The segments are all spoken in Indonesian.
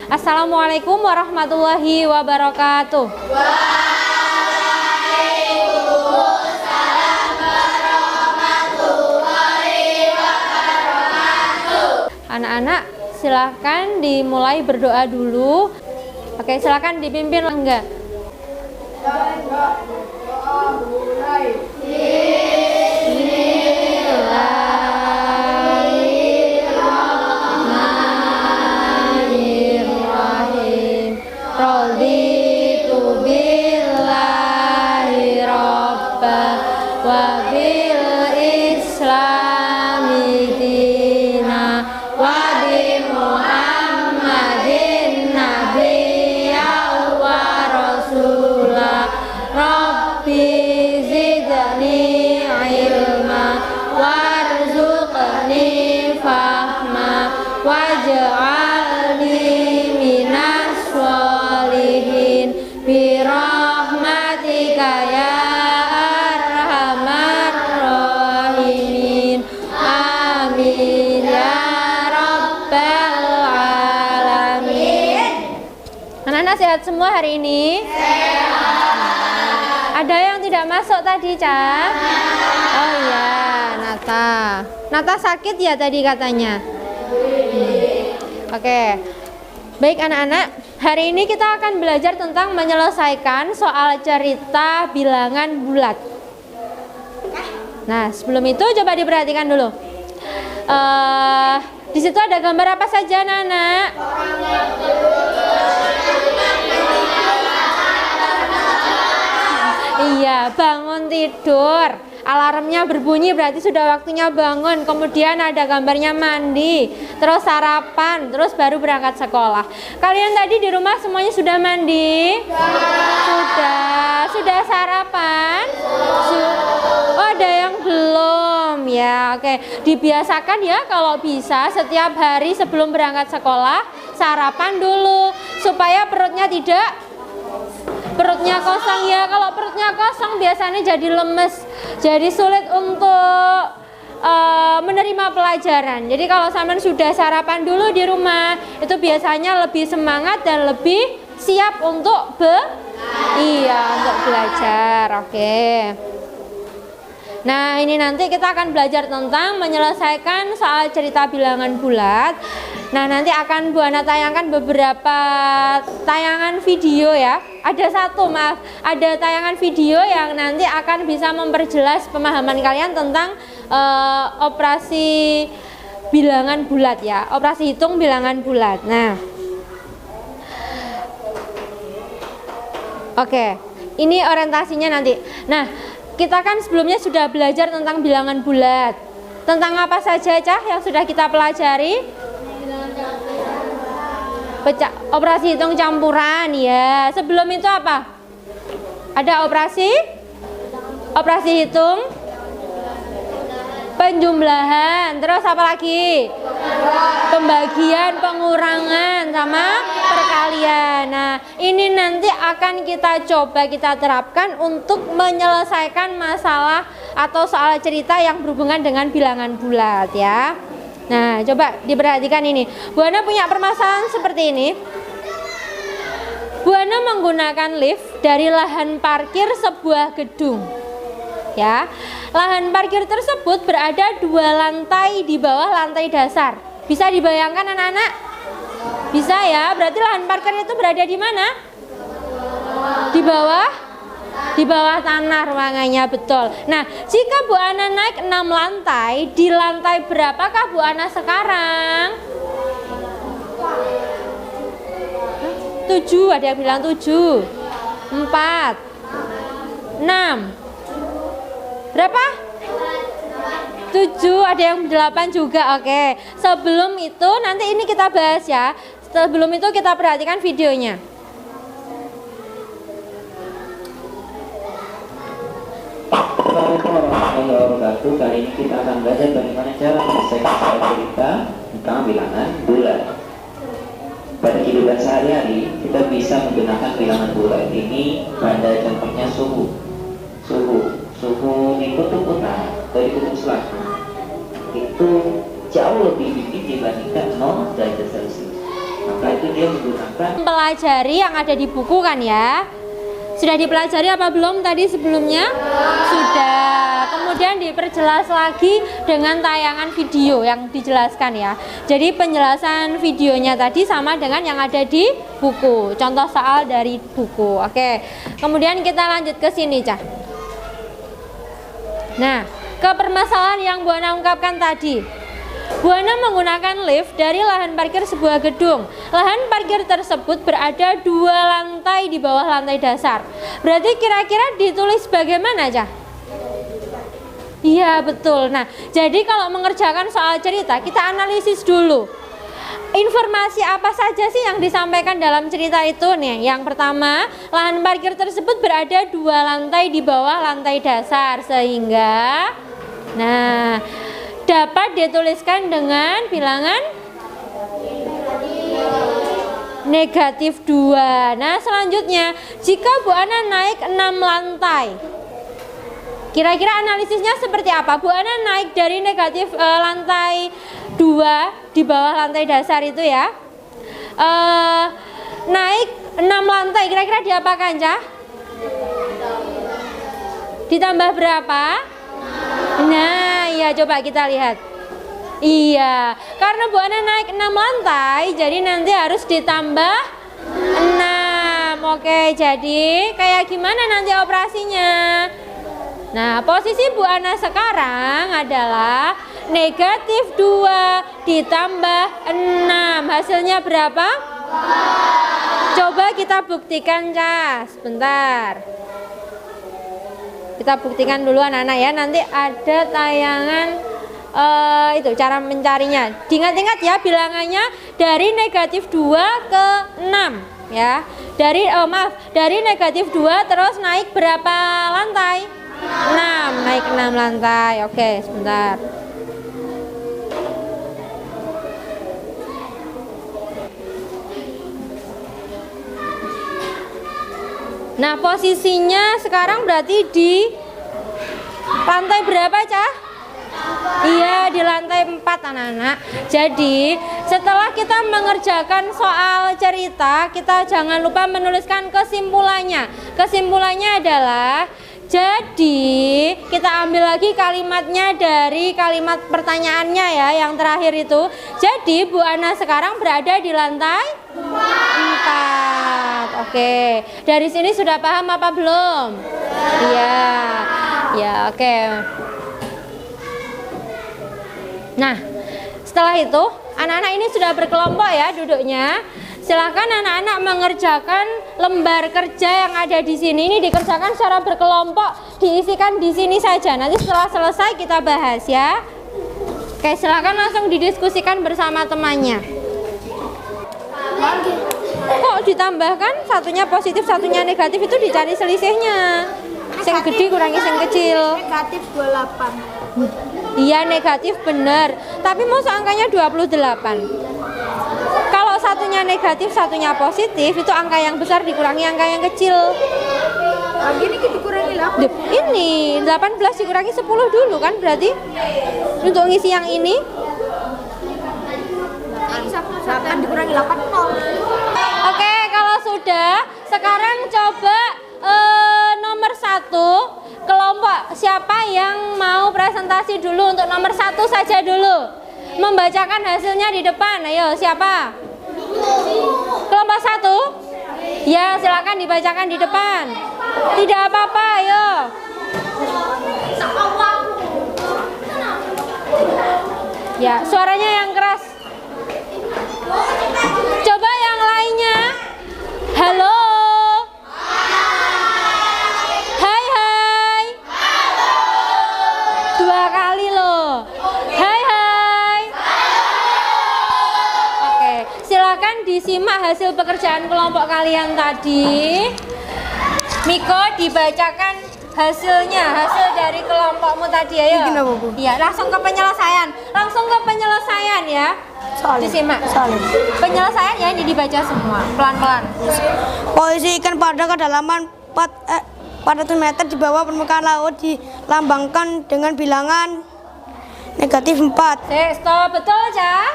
Assalamualaikum warahmatullahi wabarakatuh. Anak-anak, silahkan dimulai berdoa dulu. Oke, silahkan dipimpin enggak? Bismillahirrahmanirrahim. Raditu billahi rabba wa bil islami dina wa bi Muhammadin nabiyya wa rasulah. Rabbi zidni ilma warzuqni fahma waj'alni minas sholihin bi rahmatika ya arhamar rahimin. Amin ya rabbal alamin. Anak-anak sehat semua hari ini? Ada yang tidak masuk tadi, Ca? Oh iya, Nata sakit ya tadi katanya. Oke. Baik anak-anak, hari ini kita akan belajar tentang menyelesaikan soal cerita bilangan bulat. Nah, sebelum itu coba diperhatikan dulu. Di situ ada gambar apa saja, anak-anak? Iya, bangun tidur. Alarmnya berbunyi berarti sudah waktunya bangun. Kemudian ada gambarnya mandi, terus sarapan, terus baru berangkat sekolah. Kalian tadi di rumah semuanya sudah mandi? Sudah sarapan? Oh, ada yang belum ya. Oke, dibiasakan ya kalau bisa setiap hari sebelum berangkat sekolah sarapan dulu supaya perutnya kosong ya. Kalau perutnya kosong biasanya jadi lemes, jadi sulit untuk menerima pelajaran. Jadi kalau sampean sudah sarapan dulu di rumah, itu biasanya lebih semangat dan lebih siap untuk untuk belajar. Oke. Nah, ini nanti kita akan belajar tentang menyelesaikan soal cerita bilangan bulat. Nah, nanti akan Bu Ana tayangkan beberapa tayangan video ya. Ada tayangan video yang nanti akan bisa memperjelas pemahaman kalian tentang operasi bilangan bulat ya. Operasi hitung bilangan bulat. Nah, oke. Ini orientasinya nanti. Nah, kita kan sebelumnya sudah belajar tentang bilangan bulat. Tentang apa saja, Cah, yang sudah kita pelajari? Operasi hitung campuran ya. Sebelum itu apa? Ada operasi hitung penjumlahan. Terus apa lagi? Pembagian, pengurangan, sama perkalian. Nah, ini nanti akan kita terapkan untuk menyelesaikan masalah atau soal cerita yang berhubungan dengan bilangan bulat ya. Nah, coba diperhatikan ini. Bu Ana punya permasalahan seperti ini. Bu Ana menggunakan lift dari lahan parkir sebuah gedung. Ya, lahan parkir tersebut berada 2 lantai di bawah lantai dasar. Bisa dibayangkan anak-anak? Bisa ya, berarti lahan parkir itu berada di mana? Di bawah tanah ruangannya, betul. Nah, jika Bu Ana naik 6 lantai, di lantai berapakah Bu Ana sekarang? 7, ada yang bilang 7, 4, 6. Berapa? 7, ada yang 8 juga. Oke. Sebelum itu nanti ini kita bahas ya. Sebelum itu kita perhatikan videonya. Assalamualaikum warahmatullahi wabarakatuh. Kali ini kita akan belajar bagaimana cara menyelesaikan soal cerita tentang bilangan bulat. Pada kehidupan sehari-hari kita bisa menggunakan bilangan bulat ini pada contohnya suhu di kutub utara atau di kutub selatan itu jauh lebih dingin dibandingkan 0 derajat Celcius. Maka itu dia menggunakan Pelajari yang ada di buku kan ya. Sudah dipelajari apa belum tadi sebelumnya? Sudah. Kemudian diperjelas lagi dengan tayangan video yang dijelaskan ya. Jadi penjelasan videonya tadi sama dengan yang ada di buku. Contoh soal dari buku. Oke. Kemudian kita lanjut ke sini, Cah. Nah, ke permasalahan yang Bu Ana ungkapkan tadi. Bu Ana menggunakan lift dari lahan parkir sebuah gedung. Lahan parkir tersebut berada 2 lantai di bawah lantai dasar. Berarti kira-kira ditulis bagaimana, Cah? Iya, betul. Nah, jadi kalau mengerjakan soal cerita, kita analisis dulu. Informasi apa saja sih yang disampaikan dalam cerita itu nih? Yang pertama, lahan parkir tersebut berada 2 lantai di bawah lantai dasar, sehingga dapat dituliskan dengan bilangan negatif 2. Nah, selanjutnya, jika Bu Ana naik 6 lantai, kira-kira analisisnya seperti apa? Bu Ana naik dari negatif lantai 2 di bawah lantai dasar itu ya, naik 6 lantai, kira-kira diapakan, Cah? Ditambah berapa? Nah, ya coba kita lihat. Iya, karena Bu Ana naik 6 lantai, jadi nanti harus ditambah 6. Oke, jadi kayak gimana nanti operasinya? Nah, posisi Bu Ana sekarang adalah negatif 2 ditambah 6. Hasilnya berapa? Coba kita buktikan, Cah. Sebentar. Kita buktikan dulu anak-anak ya. Nanti ada tayangan itu cara mencarinya. Diingat-ingat ya bilangannya dari negatif 2 ke 6 ya. Dari negatif 2 terus naik berapa lantai? 6, naik 6 lantai. Oke, sebentar. Nah, posisinya sekarang berarti di lantai berapa, Cah? Iya, di lantai 4 anak-anak. Jadi setelah kita mengerjakan soal cerita, kita jangan lupa menuliskan kesimpulannya. Kesimpulannya adalah, jadi kita ambil lagi kalimatnya dari kalimat pertanyaannya ya, yang terakhir itu. Jadi Bu Ana sekarang berada di lantai 4. Oke, dari sini sudah paham apa belum? Iya, ya oke. Nah, setelah itu anak-anak ini sudah berkelompok ya duduknya. Silakan anak-anak mengerjakan lembar kerja yang ada di sini. Ini dikerjakan secara berkelompok, diisikan di sini saja. Nanti setelah selesai kita bahas ya. Oke, silakan langsung didiskusikan bersama temannya. Kok ditambahkan satunya positif, satunya negatif, itu dicari selisihnya. Sing gede kurangi sing kecil. Negatif 28. Iya, negatif benar. Tapi masa angkanya 28. Kalau satunya negatif, satunya positif, itu angka yang besar dikurangi angka yang kecil. Gini kita kurangi 8. Ini 18 dikurangi 10 dulu kan berarti. Untuk ngisi yang ini 8 dikurangi 8 0. Oke, kalau sudah, sekarang coba nomor 1 kelompok siapa yang mau presentasi dulu. Untuk nomor 1 saja dulu, membacakan hasilnya di depan. Ayo, siapa? Kelompok 1? Ya, silakan dibacakan di depan. Tidak apa-apa, ayo. Ya, suaranya yang keras. Coba yang lainnya. Halo. Hai hai. Dua kali loh. Hai hai. Oke, silakan disimak hasil pekerjaan kelompok kalian tadi. Miko, dibacakan hasilnya, hasil dari kelompokmu tadi. Ayo. Iya, langsung ke penyelesaian. Langsung ke penyelesaian ya. Disimak. Penyelesaian ya, ini dibaca semua pelan-pelan. Posisi ikan pada kedalaman 400 meter di bawah permukaan laut dilambangkan dengan bilangan negatif 4. Stop, betul, Cah?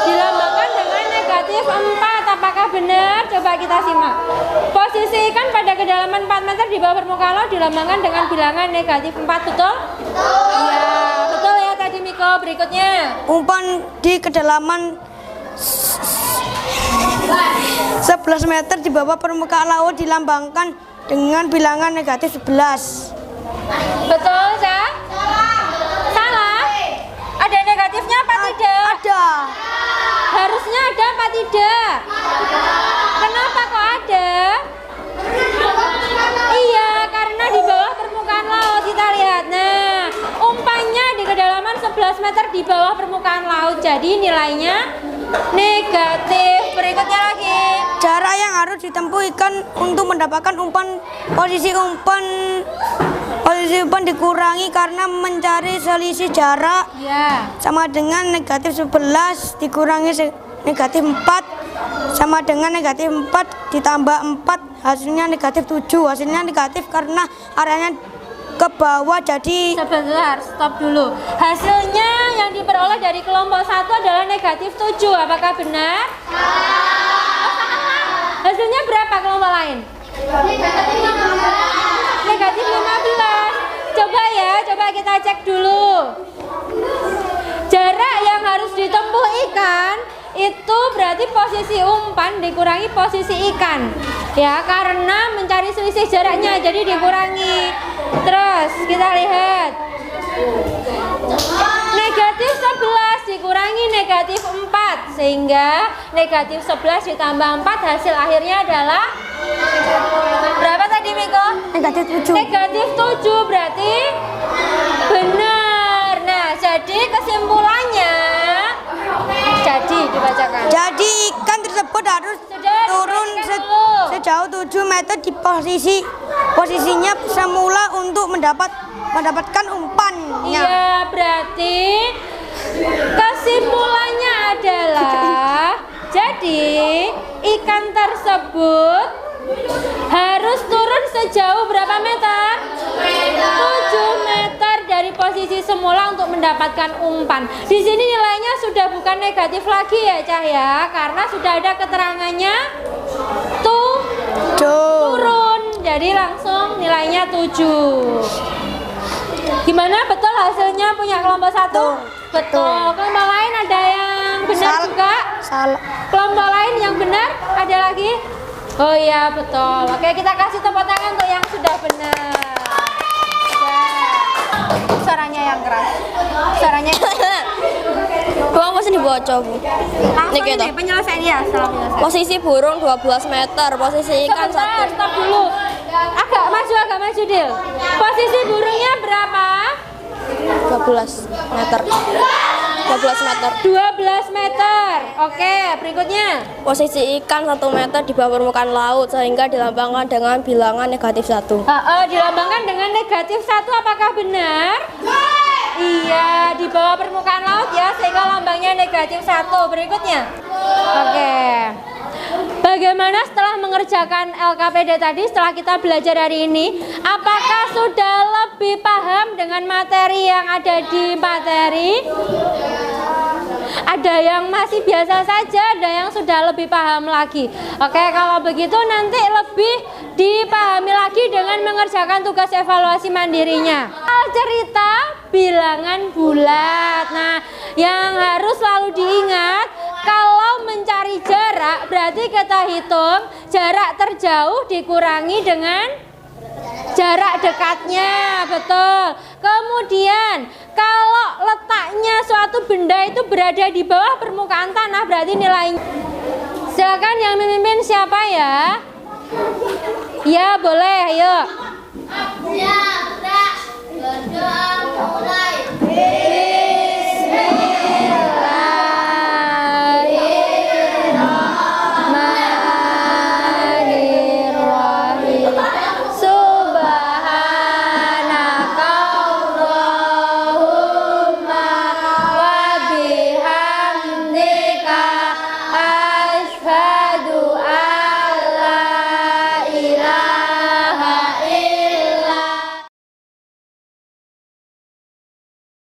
Dilambangkan dengan negatif 4. benar? Coba kita simak. Posisi ikan pada kedalaman 4 meter di bawah permukaan laut dilambangkan dengan bilangan negatif 4, betul? Iya, betul ya tadi Miko. Berikutnya. Umpan di kedalaman 11 meter di bawah permukaan laut dilambangkan dengan bilangan negatif 11. Betul, Sa? Salah? Ada negatifnya apa tidak? Ada. Harusnya ada apa tidak? Kenapa kok ada? Iya, karena di bawah permukaan laut. Kita lihat. Nah, umpannya di kedalaman 11 meter di bawah permukaan laut. Jadi nilainya negatif. Berikutnya lagi. Jarak yang harus ditempuh ikan untuk mendapatkan umpan, posisi umpan dikurangi karena mencari selisih jarak Ya. sama dengan negatif 11 dikurangi negatif 4 sama dengan negatif 4 ditambah 4 hasilnya negatif 7. Hasilnya negatif karena areanya ke bawah, jadi Sebentar, stop dulu. Hasilnya yang diperoleh dari kelompok 1 adalah negatif 7. Apakah benar? Hasilnya berapa kelompok lain? Negatif 15. Coba kita cek dulu. Jarak yang harus ditempuh ikan itu berarti posisi umpan dikurangi posisi ikan. Ya, karena mencari selisih jaraknya jadi dikurangi. Terus kita lihat. Negatif 11 dikurangi negatif 4 sehingga negatif 11 ditambah 4 hasil akhirnya adalah berapa tadi Miko? negatif 7. Negatif 7 berarti benar. Nah, jadi kesimpulannya dibacakan. Jadi ikan tersebut harus turun sejauh 7 meter di posisinya semula untuk mendapatkan umpannya. Iya, berarti kesimpulannya adalah jadi ikan tersebut harus turun sejauh berapa meter? 7 meter dari posisi semula untuk mendapatkan umpan. Di sini nilainya sudah bukan negatif lagi ya, Cah ya, karena sudah ada keterangannya turun. Jadi langsung nilainya 7. Gimana, betul hasilnya punya kelompok 1? Betul. Kelompok lain ada yang benar juga? Salah. Kelompok lain yang benar ada lagi? Oh iya, betul. Oke, kita kasih tepuk tangan untuk yang sudah benar. Suaranya yang keras. Suaranya yang keras. Bawang pasti dibaca, Bu. Langsung Ini ini penyelesaian ya, setelah penyelesaian. Posisi burung 12 meter, posisi ikan Sebentar, 1. stop dulu. Agak maju Dil. Posisi burungnya berapa? 12 meter. 12 meter. 12 meter. Oke, berikutnya. Posisi ikan 1 meter di bawah permukaan laut sehingga dilambangkan dengan bilangan negatif 1. Dilambangkan dengan negatif 1, apakah benar? Iya, di bawah permukaan laut ya, sehingga lambangnya negatif 1. Berikutnya. Oke. Bagaimana setelah mengerjakan LKPD tadi, setelah kita belajar hari ini, apakah sudah lebih paham dengan materi yang ada di materi? Ada yang masih biasa saja, ada yang sudah lebih paham lagi. Oke, kalau begitu nanti lebih dipahami lagi dengan mengerjakan tugas evaluasi mandirinya. Cerita bilangan bulat. Nah, yang harus selalu diingat, kalau mencari jarak berarti kita hitung jarak terjauh dikurangi dengan jarak dekatnya, betul. Kemudian kalau letaknya suatu benda itu berada di bawah permukaan tanah berarti nilainya. Silakan yang memimpin siapa ya? Ya boleh, yuk.